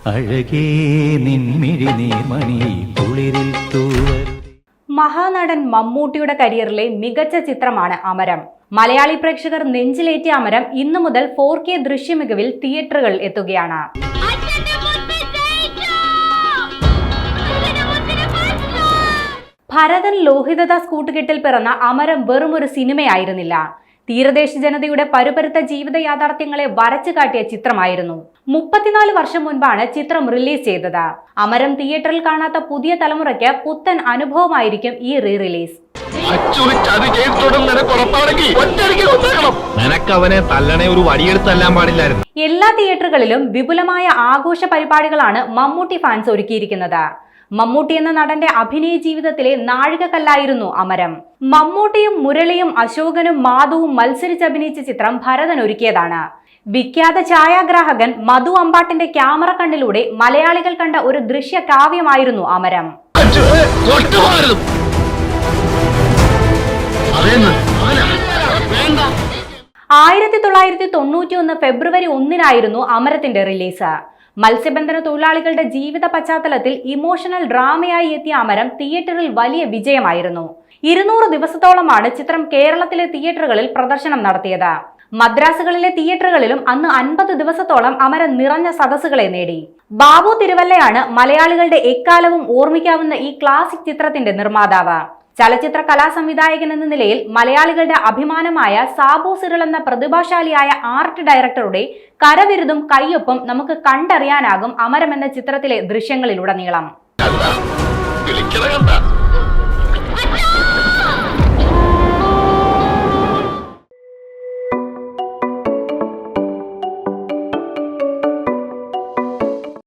അഴകേ നിൻമിഴി നീർമണി കുളിരിൽ തൂവൽ. മഹാനടൻ മമ്മൂട്ടിയുടെ കരിയറിലെ മികച്ച ചിത്രമാണ് അമരം. മലയാളി പ്രേക്ഷകർ നെഞ്ചിലേറ്റിയ അമരം ഇന്നു മുതൽ 4K ദൃശ്യമികവിൽ തിയേറ്ററുകളിൽ എത്തുകയാണ്. ഭരതൻ ലോഹിതദാസ് കൂട്ടുകെട്ടിൽ പിറന്ന അമരം വെറുമൊരു സിനിമയായിരുന്നില്ല. തീരദേശ ജനതയുടെ പരുപരുത്ത ജീവിത യാഥാർത്ഥ്യങ്ങളെ വരച്ചു കാട്ടിയ ചിത്രമായിരുന്നു. 34 വർഷം മുൻപാണ് ചിത്രം റിലീസ് ചെയ്തത്. അമരം തിയേറ്ററിൽ കാണാത്ത പുതിയ തലമുറയ്ക്ക് പുത്തൻ അനുഭവമായിരിക്കും ഈ റീ റിലീസ്. എല്ലാ തിയേറ്ററുകളിലും വിപുലമായ ആഘോഷ പരിപാടികളാണ് മമ്മൂട്ടി ഫാൻസ് ഒരുക്കിയിരിക്കുന്നത്. മമ്മൂട്ടി എന്ന നടന്റെ അഭിനയ ജീവിതത്തിലെ നാഴികക്കല്ലായിരുന്നു അമരം. മമ്മൂട്ടിയും മുരളിയും അശോകനും മാധുവും മത്സരിച്ചഭിനയിച്ച ചിത്രം ഭരതൻ ഒരുക്കിയതാണ്. വിഖ്യാത ഛായാഗ്രാഹകൻ മധു അമ്പാട്ടിന്റെ ക്യാമറ കണ്ണിലൂടെ മലയാളികൾ കണ്ട ഒരു ദൃശ്യ കാവ്യമായിരുന്നു അമരം. 1991 ഫെബ്രുവരി 1 അമരത്തിന്റെ റിലീസ്. മത്സ്യബന്ധന തൊഴിലാളികളുടെ ജീവിത പശ്ചാത്തലത്തിൽ ഇമോഷണൽ ഡ്രാമയായി എത്തിയ അമരം തിയേറ്ററിൽ വലിയ വിജയമായിരുന്നു. 200 ദിവസത്തോളമാണ് ചിത്രം കേരളത്തിലെ തിയേറ്ററുകളിൽ പ്രദർശനം നടത്തിയത്. മദ്രാസുകളിലെ തിയേറ്ററുകളിലും അന്ന് 50 ദിവസത്തോളം അമരം നിറഞ്ഞ സദസ്സുകളെ നേടി. ബാബു തിരുവല്ലയാണ് മലയാളികളുടെ എക്കാലവും ഓർമ്മിക്കാവുന്ന ഈ ക്ലാസിക് ചിത്രത്തിന്റെ നിർമ്മാതാവ്. ചലച്ചിത്ര കലാസംവിധായകൻ എന്ന നിലയിൽ മലയാളികളുടെ അഭിമാനമായ സാബു സിറിൾ എന്ന പ്രതിഭാശാലിയായ ആർട്ട് ഡയറക്ടറുടെ കരവിരുതും കയ്യൊപ്പം നമുക്ക് കണ്ടറിയാനാകും അമരം എന്ന ചിത്രത്തിലെ ദൃശ്യങ്ങളിലുടനീളം.